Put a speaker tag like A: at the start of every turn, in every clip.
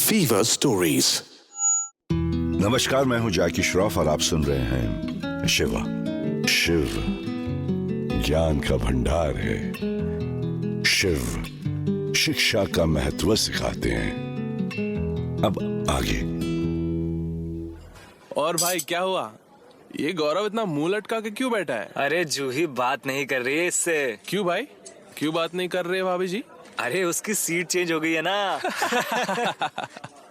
A: Fever stories.
B: नमस्कार, मैं हूं जैकी श्रॉफ और आप सुन रहे हैं शिवा। शिव ज्ञान का भंडार है। शिव शिक्षा का महत्व सिखाते हैं। अब आगे।
C: और भाई क्या हुआ? ये गौरव इतना मुंह लटका के क्यों बैठा है?
D: अरे जूही बात नहीं कर रही है इससे।
C: क्यों भाई, क्यों बात नहीं कर रहे भाभी जी?
D: अरे उसकी सीट चेंज हो गई है ना।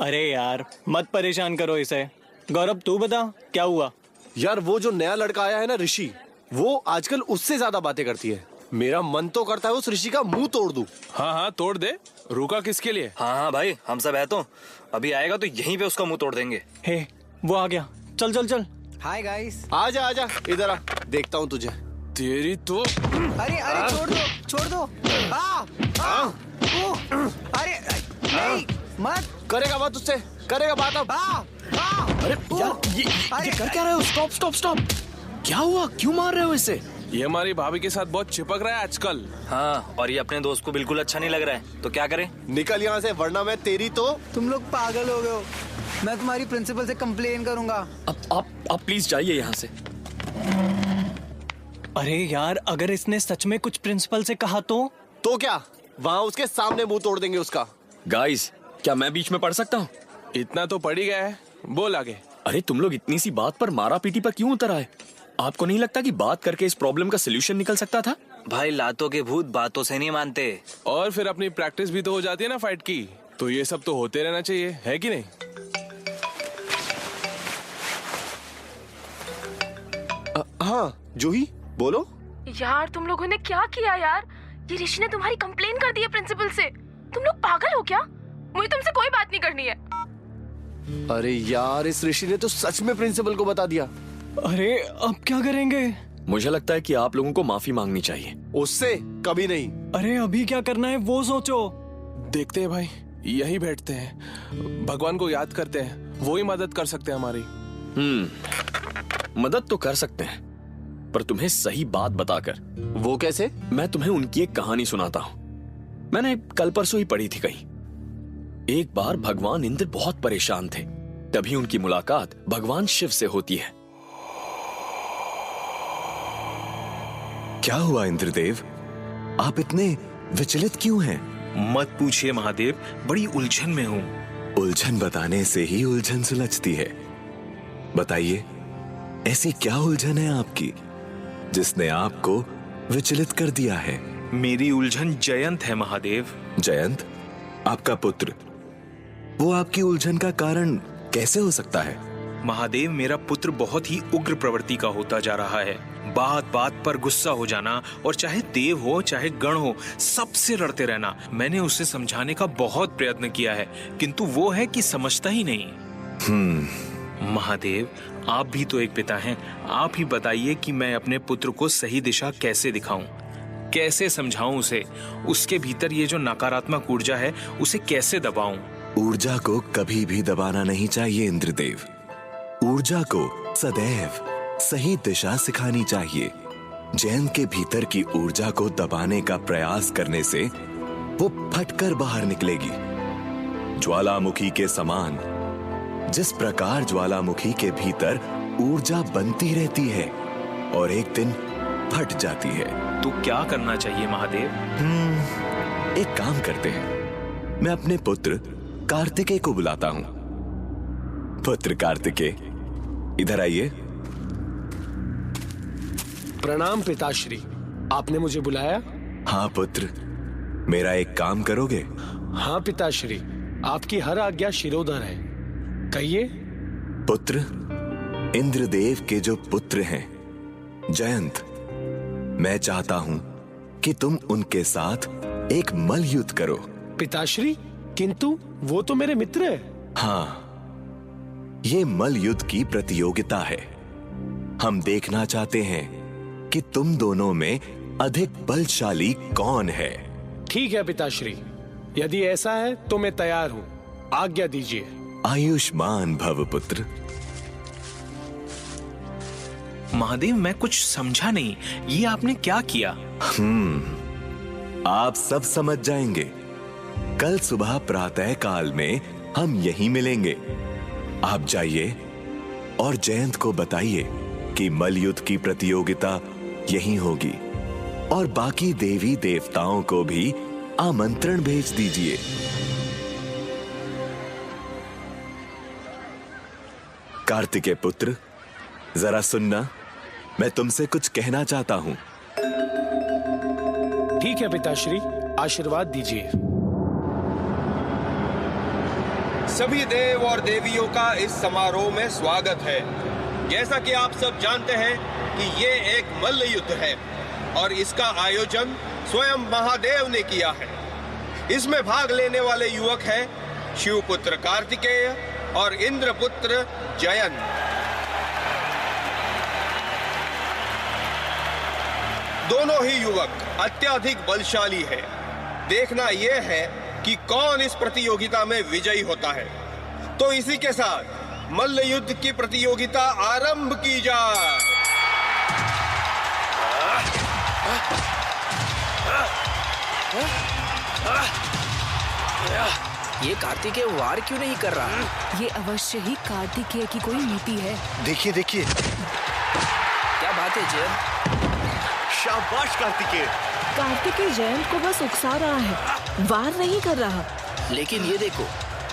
E: अरे यार मत परेशान करो इसे। गौरव तू बता क्या हुआ?
F: यार वो जो नया लड़का आया है ना ऋषि, वो आजकल उससे ज्यादा बातें करती है। मेरा मन तो करता है उस ऋषि का मुंह तोड़ दूं।
C: हाँ हाँ तोड़ दे। रुका किसके लिए?
D: हाँ हाँ भाई, हम सब है तो अभी आएगा तो यहीं पे उसका मुंह तोड़ देंगे।
E: हे वो आ गया, चल चल चल।
G: Hi guys.
F: आजा आजा इधर आ, देखता हूँ तुझे।
C: तेरी तो
G: अरे अरे छोड़ दो अरे नहीं मत
F: करेगा बात उससे, करेगा बात अब।
C: अरे यार ये कर क्या रहे हो? Stop stop stop. क्या हुआ, क्यों मार रहे हो इसे? ये हमारी भाभी के साथ बहुत चिपक रहा है आजकल।
D: हाँ, और ये अपने दोस्त को बिल्कुल अच्छा नहीं लग रहा है, तो क्या करें?
F: निकल यहाँ से वरना मैं तेरी तो।
G: तुम लोग पागल हो गए हो। मैं तुम्हारी प्रिंसिपल से कंप्लेन करूंगा।
D: अब आप प्लीज जाइए यहाँ से।
E: अरे यार अगर इसने सच में कुछ प्रिंसिपल से कहा तो
F: क्या वहाँ उसके सामने मुंह तोड़ देंगे उसका।
H: गाइस, क्या मैं बीच में पढ़ सकता हूँ?
C: इतना तो पड़ ही गया है, बोल आगे।
H: अरे तुम लोग इतनी सी बात पर मारा पीटी पर क्यों उतर आए? आपको नहीं लगता कि बात करके इस प्रॉब्लम का सलूशन निकल सकता था?
D: भाई लातों के भूत बातों से नहीं मानते।
C: और फिर अपनी प्रैक्टिस भी तो हो जाती है ना फाइट की, तो ये सब तो होते रहना चाहिए, है कि नहीं?
F: हाँ जूही बोलो।
I: यार तुम लोगों ने क्या किया यार? ये ऋषि ने तुम्हारी कंप्लेन कर दी है प्रिंसिपल से। तुम लोग पागल हो क्या? मुझे तुमसे कोई बात नहीं करनी है।
F: अरे यार इस ऋषि ने तो सच में प्रिंसिपल को बता दिया।
E: अरे अब क्या करेंगे?
H: मुझे लगता है कि आप लोगों को माफी मांगनी चाहिए।
F: उससे कभी नहीं।
E: अरे अभी क्या करना है वो सोचो।
C: देखते हैं भाई, यहीं बैठते हैं, भगवान को याद करते हैं, वो ही मदद कर सकते हैं हमारी।
H: मदद तो कर सकते हैं, पर तुम्हें सही बात बताकर।
F: वो कैसे?
H: मैं तुम्हें उनकी एक कहानी सुनाता हूँ। मैंने कल परसों ही पढ़ी थी कहीं। एक बार भगवान इंद्र बहुत परेशान थे, तभी उनकी मुलाकात भगवान शिव से होती है।
J: क्या हुआ इंद्रदेव, आप इतने विचलित क्यों हैं?
K: मत पूछिए महादेव, बड़ी उलझन में हूँ।
J: उलझन बताने से ही उलझन सुलझती है। बताइए, ऐसी क्या उलझन है आपकी जिसने आपको विचलित कर दिया है?
K: मेरी उलझन जयंत है महादेव।
J: जयंत, आपका पुत्र, वो आपकी उलझन का कारण कैसे हो सकता है?
K: महादेव, मेरा पुत्र बहुत ही उग्र प्रवृत्ति का होता जा रहा है। बात बात पर गुस्सा हो जाना, और चाहे देव हो चाहे गण हो, सबसे लड़ते रहना। मैंने उसे समझाने का बहुत प्रयत्न किया है, किंतु वो है कि समझता ही नहीं। महादेव, आप भी तो एक पिता हैं, आप ही बताइए कि मैं अपने पुत्र को सही दिशा कैसे दिखाऊं, कैसे समझाऊं उसे, उसके भीतर ये जो नकारात्मक ऊर्जा है उसे कैसे दबाऊं?
J: ऊर्जा को कभी भी दबाना नहीं चाहिए इंद्रदेव। ऊर्जा को सदैव सही दिशा सिखानी चाहिए। जयंत के भीतर की ऊर्जा को दबाने का प्रयास करने से वो फटकर बाहर निकलेगी, ज्वालामुखी के समान। जिस प्रकार ज्वालामुखी के भीतर ऊर्जा बनती रहती है और एक दिन फट जाती है।
K: तो क्या करना चाहिए महादेव?
J: एक काम करते हैं, मैं अपने पुत्र कार्तिकेय को बुलाता हूं। पुत्र कार्तिकेय, इधर आइए।
F: प्रणाम पिताश्री, आपने मुझे बुलाया?
J: हाँ पुत्र, मेरा एक काम करोगे?
F: हाँ पिताश्री, आपकी हर आज्ञा शिरोधर है, कहिए।
J: पुत्र, इंद्रदेव के जो पुत्र हैं जयंत, मैं चाहता हूं कि तुम उनके साथ एक मल्ल युद्ध करो।
F: पिताश्री, किंतु वो तो मेरे मित्र है।
J: हाँ, ये मल्ल युद्ध की प्रतियोगिता है। हम देखना चाहते हैं कि तुम दोनों में अधिक बलशाली कौन है।
F: ठीक है पिताश्री, यदि ऐसा है तो मैं तैयार हूँ, आज्ञा दीजिए।
J: आयुष्मान भव पुत्र।
K: महादेव, मैं कुछ समझा नहीं, ये आपने क्या किया?
J: आप सब समझ जाएंगे। कल सुबह प्रातः काल में हम यहीं मिलेंगे। आप जाइए और जयंत को बताइए कि मल्लयुद्ध की प्रतियोगिता यहीं होगी और बाकी देवी देवताओं को भी आमंत्रण भेज दीजिए। कार्तिकेय पुत्र, जरा सुनना, मैं तुमसे कुछ कहना चाहता हूं।
C: ठीक है पिताश्री, आशीर्वाद दीजिए।
A: सभी देव और देवियों का इस समारोह में स्वागत है। जैसा कि आप सब जानते हैं कि ये एक मल्ल युद्ध है और इसका आयोजन स्वयं महादेव ने किया है। इसमें भाग लेने वाले युवक हैं शिवपुत्र कार्तिकेय और इंद्रपुत्र जयंत। दोनों ही युवक अत्यधिक बलशाली है। देखना यह है कि कौन इस प्रतियोगिता में विजयी होता है। तो इसी के साथ मल्ल युद्ध की प्रतियोगिता आरंभ की जाए।
L: ये कार्तिकेय वार क्यों नहीं कर रहा?
I: ये अवश्य ही कार्तिकेय की कोई नीति है।
F: देखिए देखिए,
L: क्या बात है जयंत?
J: शाबाश कार्तिकेय।
I: कार्तिकेय जयंत को बस उकसा रहा है, वार नहीं कर रहा।
L: लेकिन ये देखो,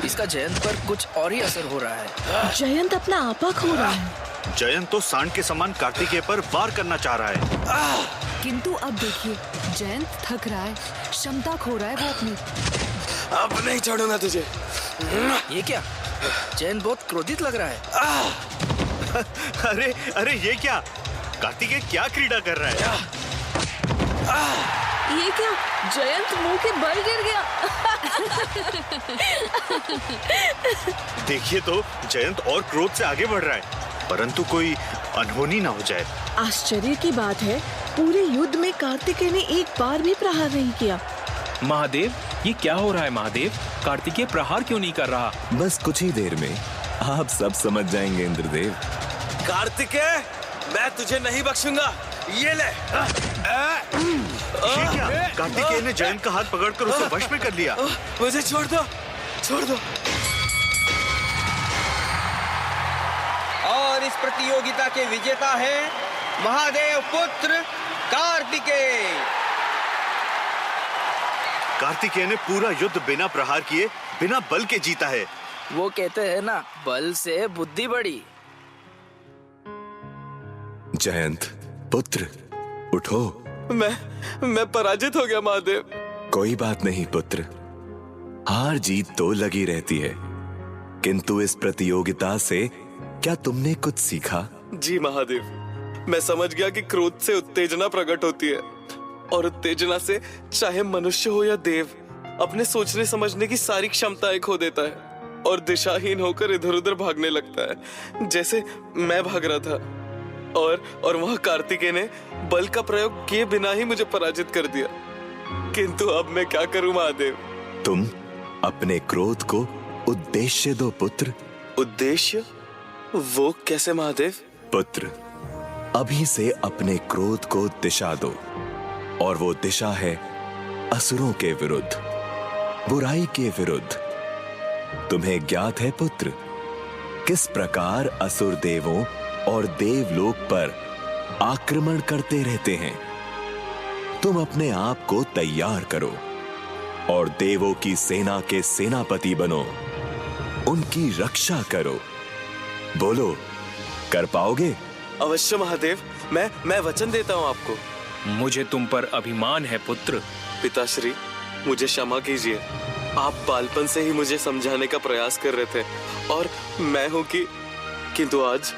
L: इसका जयंत पर कुछ और ही असर हो रहा है।
I: जयंत अपना आपा खो रहा है।
J: जयंत तो सांड के समान कार्तिकेय पर वार करना चाह रहा है।
I: किंतु अब देखिए, जयंत थक रहा है, क्षमता खो रहा है वो अपनी।
C: अब नहीं छोड़ूंगा तुझे।
L: ये क्या? जयंत बहुत क्रोधित लग रहा है।
J: अरे अरे, ये क्या? कार्तिकेय क्या क्रीड़ा कर रहा है?
I: ये क्या? जयंत मुंह के बल गिर गया।
J: देखिए तो, जयंत और क्रोध से आगे बढ़ रहा है, परंतु कोई अनहोनी ना हो जाए।
I: आश्चर्य की बात है, पूरे युद्ध में कार्तिकेय ने एक बार भी प्रहार नहीं किया।
K: महादेव, ये क्या हो रहा है महादेव? कार्तिकेय प्रहार क्यों नहीं कर रहा?
J: बस कुछ ही देर में आप सब समझ जाएंगे इंद्रदेव।
C: कार्तिकेय, मैं तुझे नहीं बख्शूंगा। ये ले।
J: ये क्या? कार्तिकेय ने जयंत का हाथ पकड़कर उसे वश में कर लिया।
C: मुझे छोड़ दो, छोड़ दो।
A: और इस प्रतियोगिता के विजेता हैं महादेव पुत्र कार्तिकेय।
J: कार्तिकेय ने पूरा युद्ध बिना प्रहार किए, बिना बल के जीता है।
L: वो कहते हैं ना, बल से बुद्धि बढ़ी।
J: जयंत पुत्र, उठो।
C: मैं पराजित हो गया महादेव।
J: कोई बात नहीं पुत्र, हार जीत तो लगी रहती है, किंतु इस प्रतियोगिता से क्या तुमने कुछ सीखा?
C: जी महादेव, मैं समझ गया कि क्रोध से उत्तेजना प्रकट होती है और उत्तेजना से चाहे मनुष्य हो या देव, अपने सोचने समझने की सारी क्षमताएं खो देता है और दिशाहीन होकर इधर उधर भागने लगता है, जैसे मैं भाग रहा था। और वहां कार्तिकेय ने बल का प्रयोग किए बिना ही मुझे पराजित कर दिया। किंतु अब मैं क्या करूं महादेव?
J: तुम अपने क्रोध को उद्देश्य दो पुत्र।
C: उद्देश्य? वो कैसे महादेव?
J: पुत्र, अभी से अपने क्रोध को दिशा दो, और वो दिशा है असुरों के विरुद्ध, बुराई के विरुद्ध। तुम्हें ज्ञात है पुत्र, किस प्रकार असुर देवों और देवलोक पर आक्रमण करते रहते हैं। तुम अपने आप को तैयार करो और देवों की सेना के सेनापति बनो, उनकी रक्षा करो। बोलो, कर पाओगे?
C: अवश्य महादेव, मैं वचन देता हूँ आपको।
K: मुझे तुम पर अभिमान है पुत्र।
C: पिताश्री, मुझे क्षमा कीजिए। आप बालपन से ही मुझे समझाने का प्रयास कर रहे थे और मैं हूं कि, किंतु आज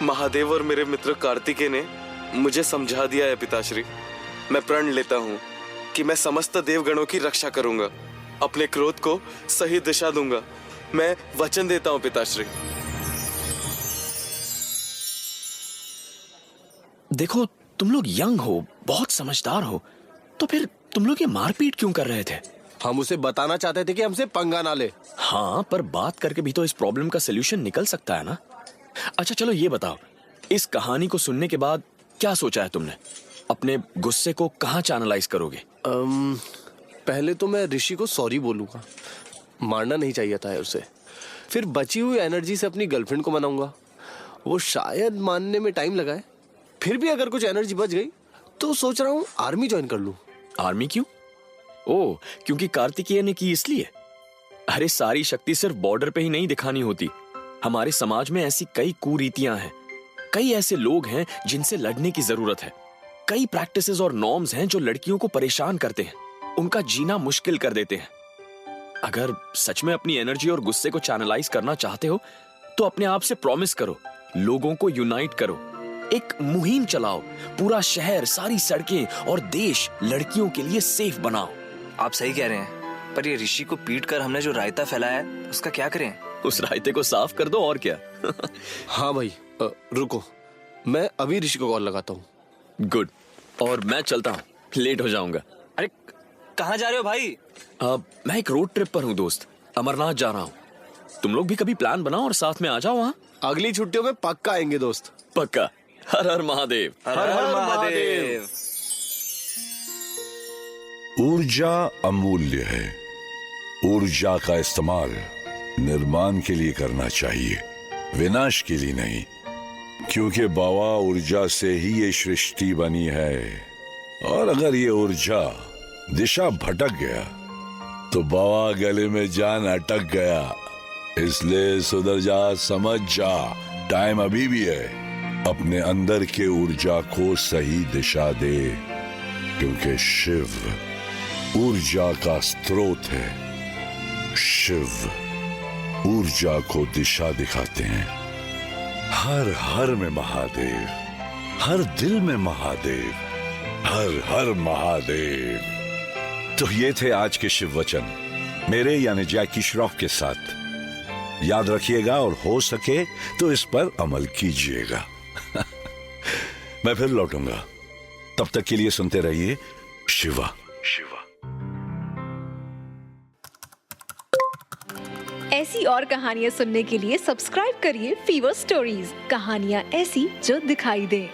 C: महादेव और मेरे मित्र कार्तिकेय ने मुझे समझा दिया है पिताश्री। मैं प्रण लेता हूँ कि मैं समस्त देवगणों की रक्षा करूंगा, अपने क्रोध को सही दिशा दूंगा। मैं वचन देता हूँ पिताश्री।
H: देखो, तुम लोग यंग हो, बहुत समझदार हो, तो फिर तुम लोग ये मारपीट क्यों कर रहे थे?
F: हम उसे बताना चाहते थे कि हमसे पंगा ना ले।
H: हाँ, पर बात करके भी तो इस प्रॉब्लम का सलूशन निकल सकता है ना। अच्छा चलो ये बताओ, इस कहानी को सुनने के बाद क्या सोचा है तुमने? अपने गुस्से को कहाँ चैनलाइज करोगे?
F: पहले तो मैं ऋषि को सॉरी बोलूंगा, मारना नहीं चाहिए था उसे। फिर बची हुई एनर्जी से अपनी गर्लफ्रेंड को मनाऊंगा। वो शायद मानने में टाइम लगाए। फिर भी अगर कुछ एनर्जी बच गई तो सोच रहा हूँ आर्मी ज्वाइन कर लूं।
H: आर्मी क्यों? ओ, क्योंकि कार्तिकेय ने की इसलिए? अरे सारी शक्ति सिर्फ बॉर्डर पे ही नहीं दिखानी होती। हमारे समाज में ऐसी कई कुरीतियां हैं, कई ऐसे लोग हैं जिनसे लड़ने की जरूरत है, कई प्रैक्टिसेस और नॉर्म्स हैं जो लड़कियों को परेशान करते हैं, उनका जीना मुश्किल कर देते हैं। अगर सच में अपनी एनर्जी और गुस्से को चैनलाइज करना चाहते हो तो अपने आप से प्रॉमिस करो, लोगों को यूनाइट करो, एक मुहिम चलाओ, पूरा शहर, सारी सड़कें और देश लड़कियों के लिए सेफ बनाओ।
D: आप सही कह रहे हैं, पर ये ऋषि को पीट कर हमने जो रायता फैलाया है उसका क्या करें?
H: उस रायते को साफ कर दो और क्या।
F: हाँ भाई, रुको, मैं अभी ऋषि को कॉल लगाता हूँ।
H: गुड, और मैं चलता हूँ, लेट हो जाऊंगा।
D: अरे कहाँ जा रहे हो भाई?
H: मैं एक रोड ट्रिप पर हूँ दोस्त, अमरनाथ जा रहा हूँ। तुम लोग भी कभी प्लान बनाओ और साथ में आ जाओ वहाँ।
F: अगली छुट्टियों में पक्का आएंगे दोस्त।
H: पक्का। हर हर महादेव।
D: हर हर महादेव।
B: ऊर्जा अमूल्य है। ऊर्जा का इस्तेमाल निर्माण के लिए करना चाहिए, विनाश के लिए नहीं, क्योंकि बाबा ऊर्जा से ही ये सृष्टि बनी है। और अगर ये ऊर्जा दिशा भटक गया तो बाबा गले में जान अटक गया। इसलिए सुधर जा, समझ जा, टाइम अभी भी है। अपने अंदर के ऊर्जा को सही दिशा दे, क्योंकि शिव ऊर्जा का स्रोत है। शिव ऊर्जा को दिशा दिखाते हैं। हर हर में महादेव, हर दिल में महादेव, हर हर महादेव। तो ये थे आज के शिव वचन, मेरे यानी जैकी श्रॉफ के साथ। याद रखिएगा और हो सके तो इस पर अमल कीजिएगा। मैं फिर लौटूंगा, तब तक के लिए सुनते रहिए शिवा शिवा।
M: ऐसी और कहानियां सुनने के लिए सब्सक्राइब करिए फीवर स्टोरीज, कहानियां ऐसी जो दिखाई दें।